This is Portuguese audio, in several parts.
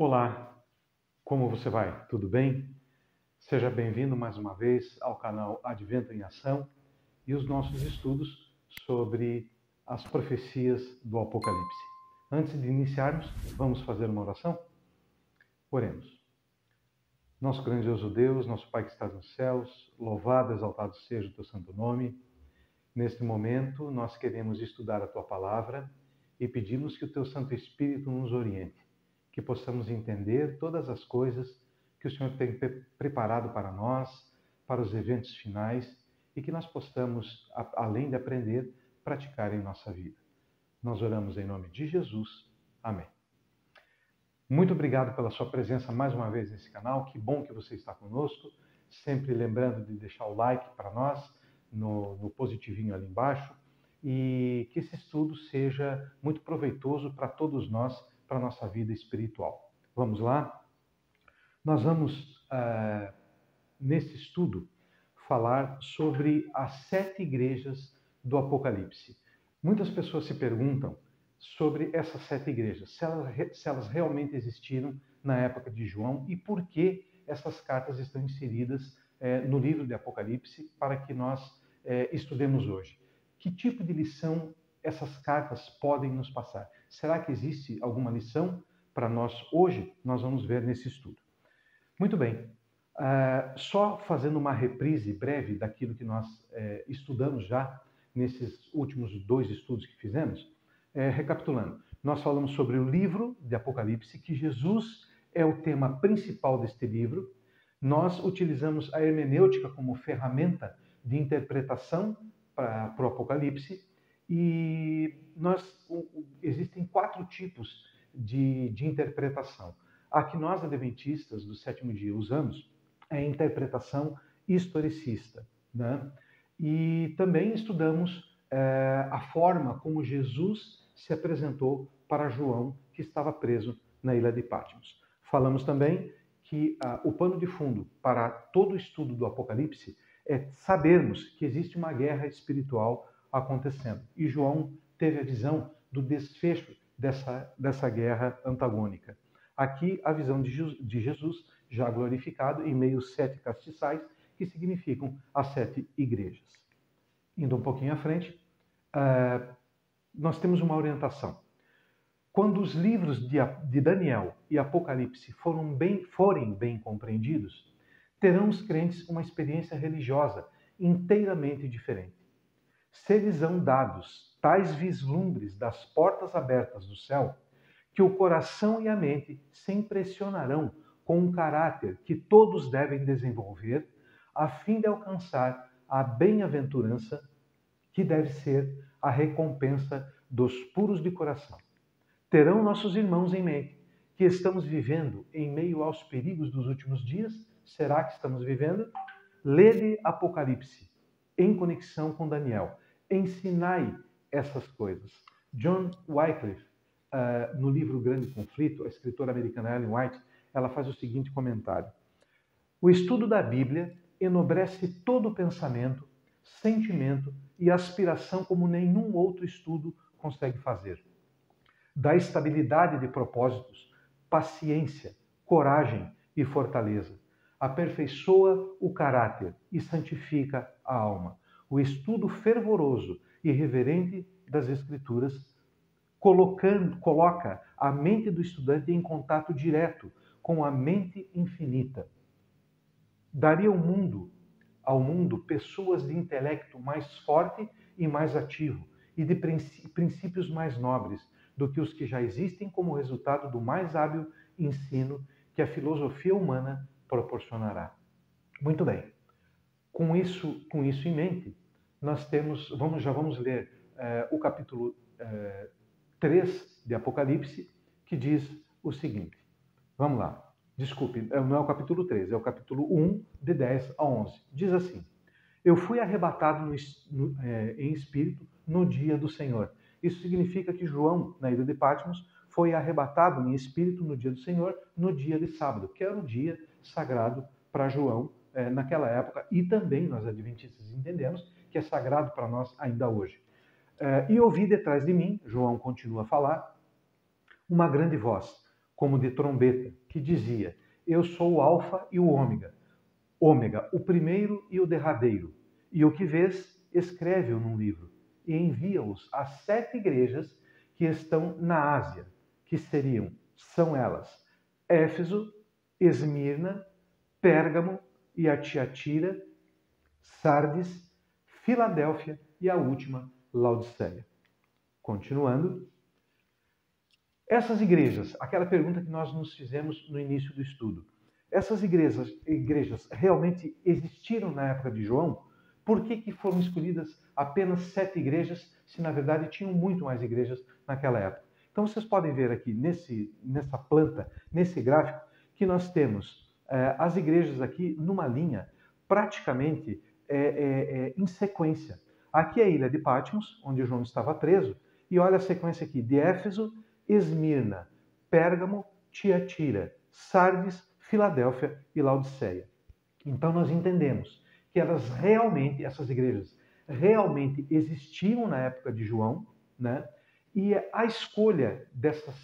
Olá, como você vai? Tudo bem? Seja bem-vindo mais uma vez ao canal Advento em Ação e os nossos estudos sobre as profecias do Apocalipse. Antes de iniciarmos, vamos fazer uma oração? Oremos. Nosso grandioso Deus, nosso Pai que estás nos céus, louvado, exaltado seja o teu santo nome. Neste momento, nós queremos estudar a tua palavra e pedimos que o teu Santo Espírito nos oriente, que possamos entender todas as coisas que o Senhor tem preparado para nós, para os eventos finais, e que nós possamos, além de aprender, praticar em nossa vida. Nós oramos em nome de Jesus. Amém. Muito obrigado pela sua presença mais uma vez nesse canal. Que bom que você está conosco. Sempre lembrando de deixar o like para nós, no positivinho ali embaixo, e que esse estudo seja muito proveitoso para todos nós, para a nossa vida espiritual. Vamos lá? Nós vamos, nesse estudo, falar sobre as 7 igrejas do Apocalipse. Muitas pessoas se perguntam sobre essas 7 igrejas, se elas realmente existiram na época de João e por que essas cartas estão inseridas no livro de Apocalipse para que nós estudemos hoje. Que tipo de lição essas cartas podem nos passar? Será que existe alguma lição para nós hoje? Nós vamos ver nesse estudo. Muito bem. Só fazendo uma reprise breve daquilo que nós estudamos já nesses últimos 2 estudos que fizemos, recapitulando, nós falamos sobre o livro de Apocalipse, que Jesus é o tema principal deste livro. Nós utilizamos a hermenêutica como ferramenta de interpretação para o Apocalipse e existem 4 tipos de interpretação. A que nós, adventistas do sétimo dia, usamos é a interpretação historicista, né? E também estudamos a forma como Jesus se apresentou para João, que estava preso na ilha de Patmos. Falamos também que o pano de fundo para todo o estudo do Apocalipse é sabermos que existe uma guerra espiritual acontecendo. E João teve a visão do desfecho dessa guerra antagônica. Aqui, a visão de Jesus, já glorificado, em meio aos 7 castiçais, que significam as 7 igrejas. Indo um pouquinho à frente, nós temos uma orientação. Quando os livros de Daniel e Apocalipse forem bem compreendidos, terão os crentes uma experiência religiosa inteiramente diferente. Se lhes são dados tais vislumbres das portas abertas do céu, que o coração e a mente se impressionarão com um caráter que todos devem desenvolver, a fim de alcançar a bem-aventurança que deve ser a recompensa dos puros de coração. Terão nossos irmãos em mente que estamos vivendo em meio aos perigos dos últimos dias? Será que estamos vivendo? Lede Apocalipse em conexão com Daniel. Ensinai essas coisas. John Wycliffe, no livro Grande Conflito, a escritora americana Ellen White, ela faz o seguinte comentário: o estudo da Bíblia enobrece todo o pensamento, sentimento e aspiração como nenhum outro estudo consegue fazer. Dá estabilidade de propósitos, paciência, coragem e fortaleza. Aperfeiçoa o caráter e santifica a alma. O estudo fervoroso e reverente das Escrituras coloca a mente do estudante em contato direto com a mente infinita. Daria ao mundo pessoas de intelecto mais forte e mais ativo e de princípios mais nobres do que os que já existem como resultado do mais hábil ensino que a filosofia humana proporcionará. Muito bem. Com isso em mente, nós já vamos ler o capítulo 3 de Apocalipse, que diz o seguinte. Vamos lá. Desculpe, não é o capítulo 3, é o capítulo 1, de 10 a 11. Diz assim: eu fui arrebatado em espírito no dia do Senhor. Isso significa que João, na ilha de Patmos, foi arrebatado em espírito no dia do Senhor, no dia de sábado, que era um dia sagrado para João naquela época, e também nós adventistas entendemos que é sagrado para nós ainda hoje. E ouvi detrás de mim, João continua a falar, uma grande voz, como de trombeta, que dizia: eu sou o Alfa e o Ômega, o primeiro e o derradeiro. E o que vês, escreve-o num livro e envia-os às 7 igrejas que estão na Ásia, que são elas, Éfeso, Esmirna, Pérgamo e a Tiatira, Sardes, Filadélfia e a última, Laodiceia. Continuando, essas igrejas, aquela pergunta que nós nos fizemos no início do estudo, essas igrejas realmente existiram na época de João? Por que foram escolhidas apenas 7 igrejas, se na verdade tinham muito mais igrejas naquela época? Então vocês podem ver aqui nessa planta, nesse gráfico, que nós temos as igrejas aqui numa linha praticamente em sequência. Aqui é a ilha de Patmos, onde João estava preso, e olha a sequência aqui, de Éfeso, Esmirna, Pérgamo, Tiatira, Sardes, Filadélfia e Laodiceia. Então nós entendemos que essas igrejas realmente existiam na época de João, né? E a escolha dessas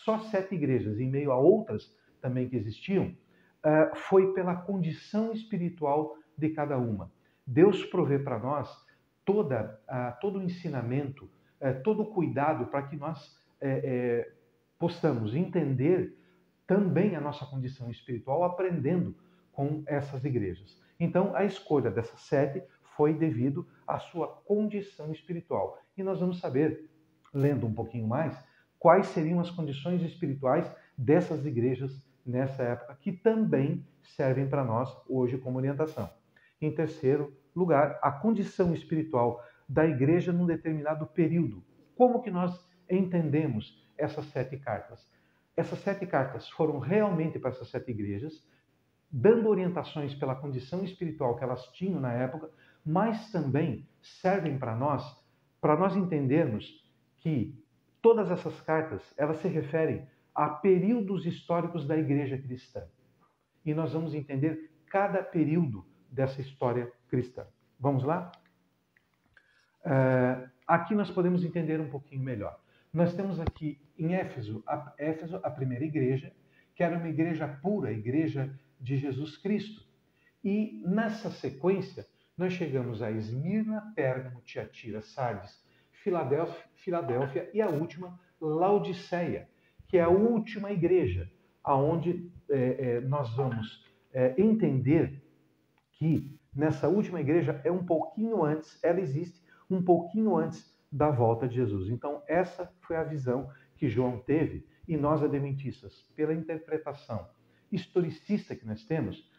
só 7 igrejas, em meio a outras também que existiam, foi pela condição espiritual de cada uma. Deus provê para nós todo o ensinamento, todo o cuidado para que nós possamos entender também a nossa condição espiritual aprendendo com essas igrejas. Então, a escolha dessas 7 foi devido à sua condição espiritual. E nós vamos saber, lendo um pouquinho mais, quais seriam as condições espirituais dessas igrejas nessa época, que também servem para nós hoje como orientação. Em terceiro lugar, a condição espiritual da igreja num determinado período. Como que nós entendemos essas 7 cartas? Essas 7 cartas foram realmente para essas 7 igrejas, dando orientações pela condição espiritual que elas tinham na época, mas também servem para nós entendermos que todas essas cartas, elas se referem a períodos históricos da igreja cristã. E nós vamos entender cada período dessa história cristã. Vamos lá? Aqui nós podemos entender um pouquinho melhor. Nós temos aqui em Éfeso a primeira igreja, que era uma igreja pura, a igreja de Jesus Cristo. E nessa sequência, nós chegamos a Esmirna, Pérgamo, Tiatira, Sardes, Filadélfia e a última, Laodiceia, que é a última igreja, aonde nós vamos entender que nessa última igreja ela existe um pouquinho antes da volta de Jesus. Então, essa foi a visão que João teve, e nós, adventistas, pela interpretação historicista que nós temos,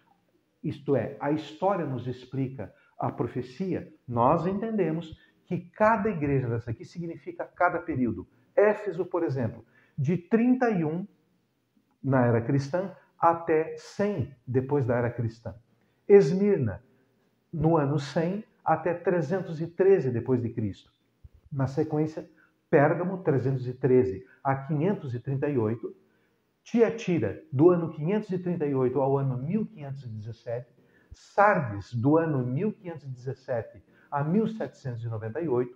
isto é, a história nos explica a profecia, nós entendemos que cada igreja dessa aqui significa cada período. Éfeso, por exemplo, de 31 na era cristã até 100 depois da era cristã. Esmirna, no ano 100 até 313 depois de Cristo. Na sequência, Pérgamo, 313 a 538, Tiatira, do ano 538 ao ano 1517, Sardes, do ano 1517 a 1798,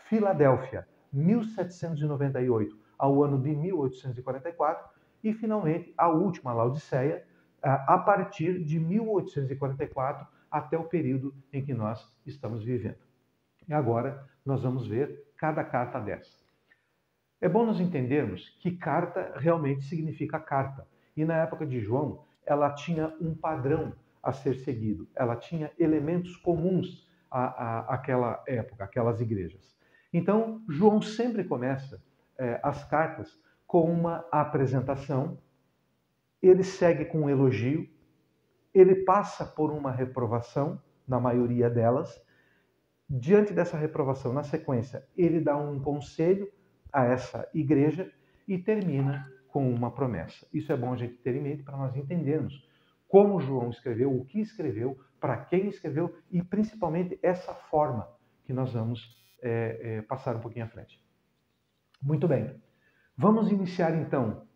Filadélfia, 1798 ao ano de 1844, e finalmente a última, Laodiceia, a partir de 1844 até o período em que nós estamos vivendo. E agora nós vamos ver cada carta dessa. É bom nós entendermos que carta realmente significa carta. E na época de João, ela tinha um padrão a ser seguido. Ela tinha elementos comuns àquela época, àquelas igrejas. Então, João sempre começa as cartas com uma apresentação, ele segue com um elogio, ele passa por uma reprovação, na maioria delas. Diante dessa reprovação, na sequência, ele dá um conselho a essa igreja e termina com uma promessa. Isso é bom a gente ter em mente para nós entendermos como João escreveu, o que escreveu, para quem escreveu e principalmente essa forma que nós vamos passar um pouquinho à frente. Muito bem. Vamos iniciar então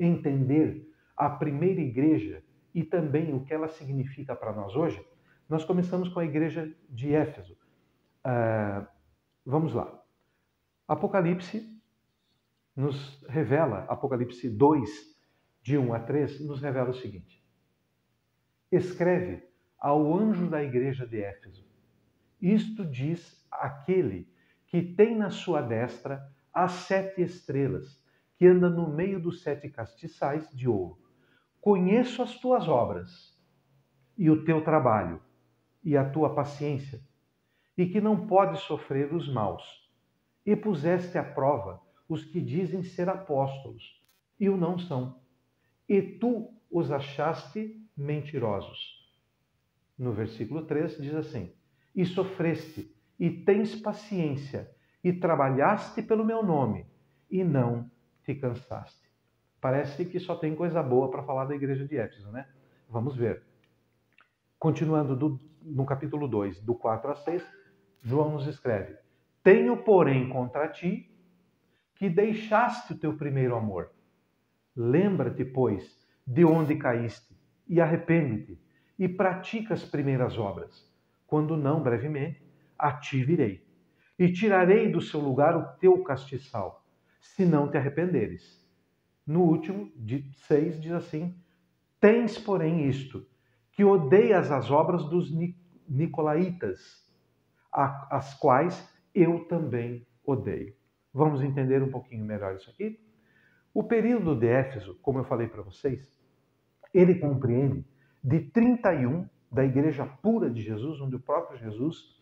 a entender a primeira igreja e também o que ela significa para nós hoje. Nós começamos com a igreja de Éfeso. Vamos lá. Apocalipse nos revela, Apocalipse 2, de 1 a 3, nos revela o seguinte: escreve ao anjo da igreja de Éfeso. Isto diz aquele que tem na sua destra as 7 estrelas, que anda no meio dos 7 castiçais de ouro. Conheço as tuas obras, e o teu trabalho, e a tua paciência, e que não podes sofrer os maus. E puseste à prova os que dizem ser apóstolos, e o não são. E tu os achaste mentirosos. No versículo 3 diz assim: e sofreste, e tens paciência, e trabalhaste pelo meu nome, e não te cansaste. Parece que só tem coisa boa para falar da igreja de Éfeso, né? Vamos ver. Continuando no capítulo 2, do 4 a 6, João nos escreve: tenho, porém, contra ti que deixaste o teu primeiro amor. Lembra-te, pois, de onde caíste, e arrepende-te, e pratica as primeiras obras. Quando não, brevemente, a ti virei, e tirarei do seu lugar o teu castiçal, se não te arrependeres. No último, 6, diz assim: tens, porém, isto, que odeias as obras dos nicolaítas, as quais eu também odeio. Vamos entender um pouquinho melhor isso aqui? O período de Éfeso, como eu falei para vocês, ele compreende de 31 da Igreja Pura de Jesus, onde o próprio Jesus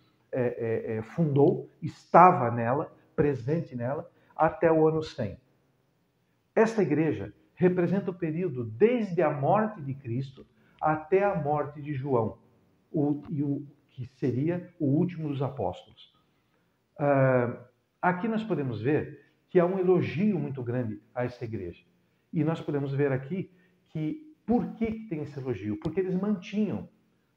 fundou, estava nela, presente nela, até o ano 100. Esta igreja representa o período desde a morte de Cristo até a morte de João, que seria o último dos apóstolos. Aqui nós podemos ver que há um elogio muito grande a essa igreja. E nós podemos ver aqui que por que tem esse elogio? Porque eles mantinham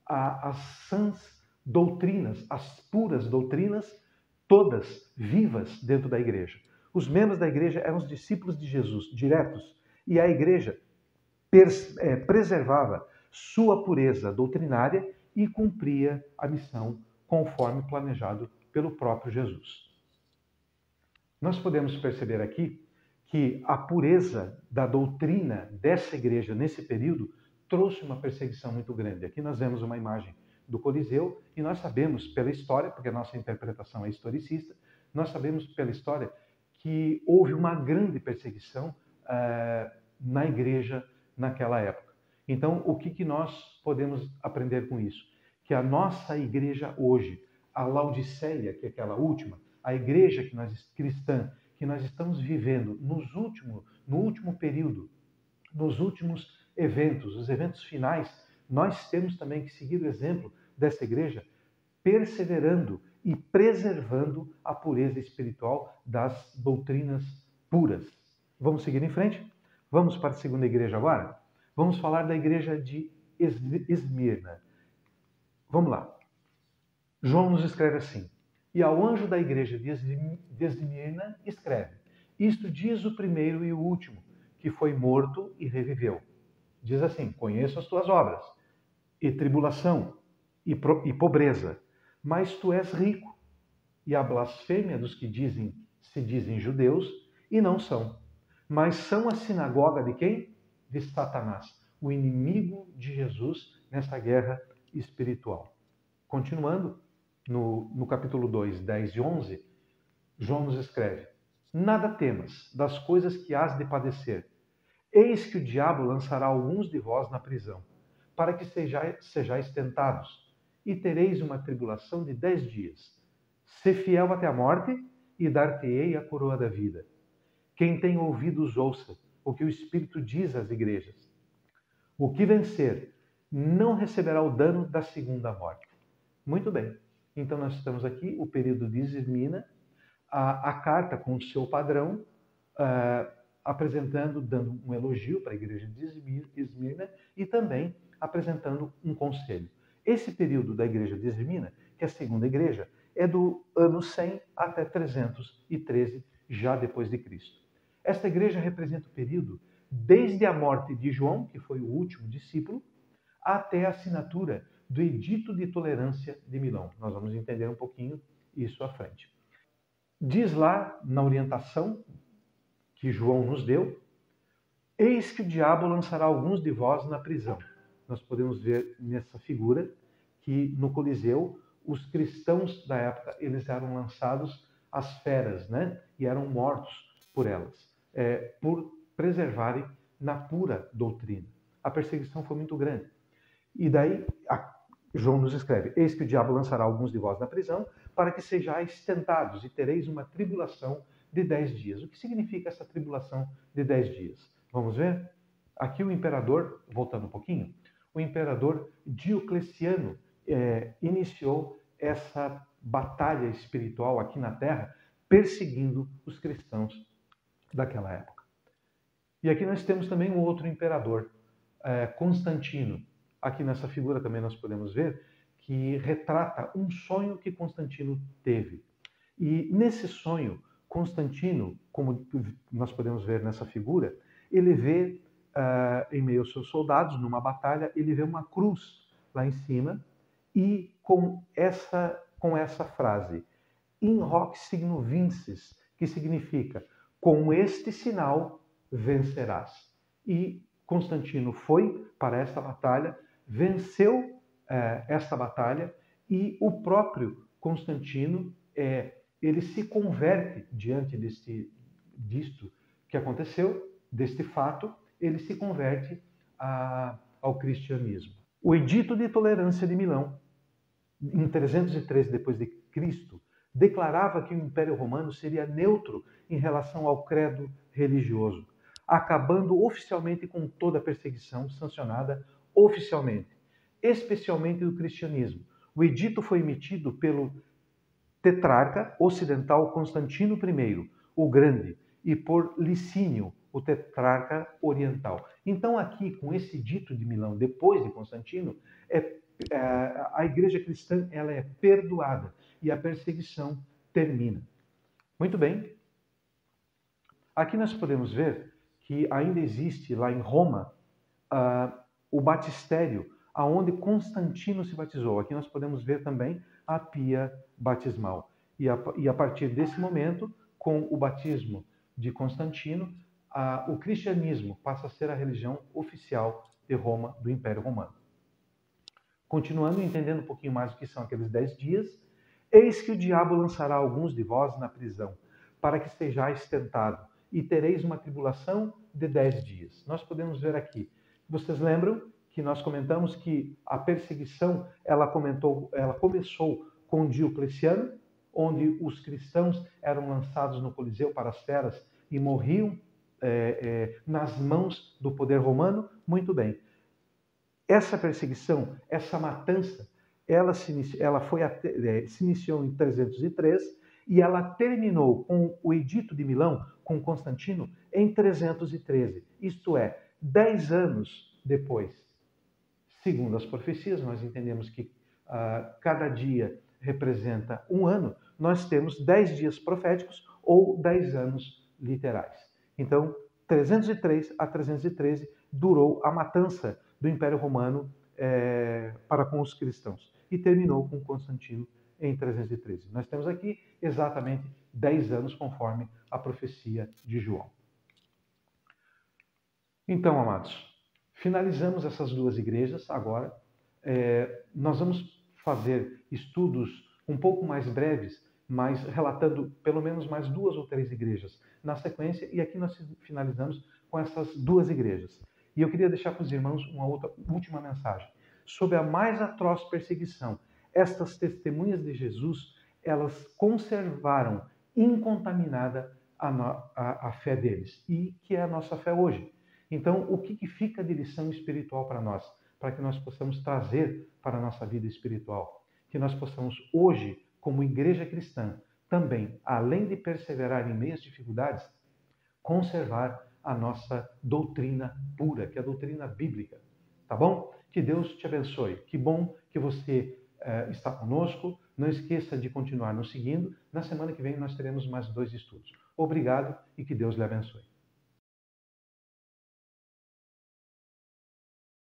as sãs doutrinas, as puras doutrinas, todas vivas dentro da igreja. Os membros da igreja eram os discípulos de Jesus, diretos, e a igreja preservava sua pureza doutrinária e cumpria a missão conforme planejado pelo próprio Jesus. Nós podemos perceber aqui que a pureza da doutrina dessa igreja nesse período trouxe uma perseguição muito grande. Aqui nós vemos uma imagem do Coliseu e nós sabemos pela história, porque a nossa interpretação é historicista, nós sabemos pela história que houve uma grande perseguição na igreja naquela época. Então, o que nós podemos aprender com isso? Que a nossa igreja hoje, a Laodiceia, que é aquela última, a igreja cristã que nós estamos vivendo no último período, nos últimos eventos, os eventos finais, nós temos também que seguir o exemplo dessa igreja, perseverando e preservando a pureza espiritual das doutrinas puras. Vamos seguir em frente? Vamos para a segunda igreja agora? Vamos falar da igreja de Esmirna. Vamos lá. João nos escreve assim: e ao anjo da igreja de Esmirna escreve: isto diz o primeiro e o último, que foi morto e reviveu. Diz assim: conheço as tuas obras, e tribulação, e pobreza, mas tu és rico, e a blasfêmia dos que se dizem judeus, e não são, mas são a sinagoga de quem? De Satanás, o inimigo de Jesus nessa guerra espiritual. Continuando, no capítulo 2, 10 e 11, João nos escreve: nada temas das coisas que hás de padecer. Eis que o diabo lançará alguns de vós na prisão, para que sejais tentados, e tereis uma tribulação de 10 dias. Sê fiel até a morte, e dar-te-ei a coroa da vida. Quem tem ouvidos, ouça o que o Espírito diz às igrejas. O que vencer não receberá o dano da segunda morte. Muito bem. Então nós estamos aqui, o período de Esmirna, a carta com o seu padrão, apresentando, dando um elogio para a igreja de Esmirna e também apresentando um conselho. Esse período da igreja de Esmirna, que é a segunda igreja, é do ano 100 até 313, já depois de Cristo. Esta igreja representa o período desde a morte de João, que foi o último discípulo, até a assinatura do Edito de Tolerância de Milão. Nós vamos entender um pouquinho isso à frente. Diz lá, na orientação que João nos deu, Eis que o diabo lançará alguns de vós na prisão. Nós podemos ver nessa figura que no Coliseu os cristãos da época eles eram lançados às feras, né? E eram mortos por elas, por preservarem na pura doutrina. A perseguição foi muito grande. E daí João nos escreve: eis que o diabo lançará alguns de vós na prisão, para que sejais tentados e tereis uma tribulação de 10 dias. O que significa essa tribulação de 10 dias? Vamos ver? Aqui o imperador, voltando um pouquinho, o imperador Diocleciano iniciou essa batalha espiritual aqui na Terra, perseguindo os cristãos daquela época. E aqui nós temos também um outro imperador, Constantino. Aqui nessa figura também nós podemos ver que retrata um sonho que Constantino teve. E nesse sonho, Constantino, como nós podemos ver nessa figura, ele vê, em meio aos seus soldados, numa batalha, ele vê uma cruz lá em cima e com essa frase, in hoc signo vinces, que significa, com este sinal vencerás. E Constantino foi para esta batalha, venceu esta batalha, e o próprio Constantino, ele se converte diante disto que aconteceu, deste fato, ele se converte ao cristianismo. O Edito de Tolerância de Milão, em 313 d.C., declarava que o Império Romano seria neutro em relação ao credo religioso, acabando oficialmente com toda a perseguição sancionada oficialmente, especialmente do cristianismo. O edito foi emitido pelo tetrarca ocidental Constantino I, o Grande, e por Licínio, o tetrarca oriental. Então aqui, com esse edito de Milão, depois de Constantino, a igreja cristã ela é perdoada e a perseguição termina. Muito bem. Aqui nós podemos ver que ainda existe lá em Roma o batistério, aonde Constantino se batizou. Aqui nós podemos ver também a pia batismal. E a partir desse momento, com o batismo de Constantino, o cristianismo passa a ser a religião oficial de Roma, do Império Romano. Continuando, entendendo um pouquinho mais o que são aqueles 10 dias, eis que o diabo lançará alguns de vós na prisão, para que sejais tentados, e tereis uma tribulação de 10 dias. Nós podemos ver aqui. Vocês lembram que nós comentamos que a perseguição ela começou com Diocleciano, onde os cristãos eram lançados no Coliseu para as feras e morriam nas mãos do poder romano? Muito bem. Essa perseguição, essa matança, ela se iniciou em 303 e ela terminou com o Edito de Milão, com Constantino, em 313. Isto é, 10 anos depois. Segundo as profecias, nós entendemos que cada dia representa um ano, nós temos 10 dias proféticos ou 10 anos literais. Então, 303 a 313 durou a matança do Império Romano para com os cristãos e terminou com Constantino em 313. Nós temos aqui exatamente 10 anos conforme a profecia de João. Então, amados, finalizamos essas duas igrejas agora. Nós vamos fazer estudos um pouco mais breves, mas relatando pelo menos mais 2 ou 3 igrejas na sequência, e aqui nós finalizamos com essas 2 igrejas. E eu queria deixar para os irmãos uma última mensagem. Sobre a mais atroz perseguição, estas testemunhas de Jesus, elas conservaram incontaminada a fé deles, e que é a nossa fé hoje. Então, o que fica de lição espiritual para nós? Para que nós possamos trazer para a nossa vida espiritual. Que nós possamos hoje, como igreja cristã, também, além de perseverar em meio às dificuldades, conservar a nossa doutrina pura, que é a doutrina bíblica. Tá bom? Que Deus te abençoe. Que bom que você está conosco. Não esqueça de continuar nos seguindo. Na semana que vem nós teremos mais 2 estudos. Obrigado e que Deus lhe abençoe.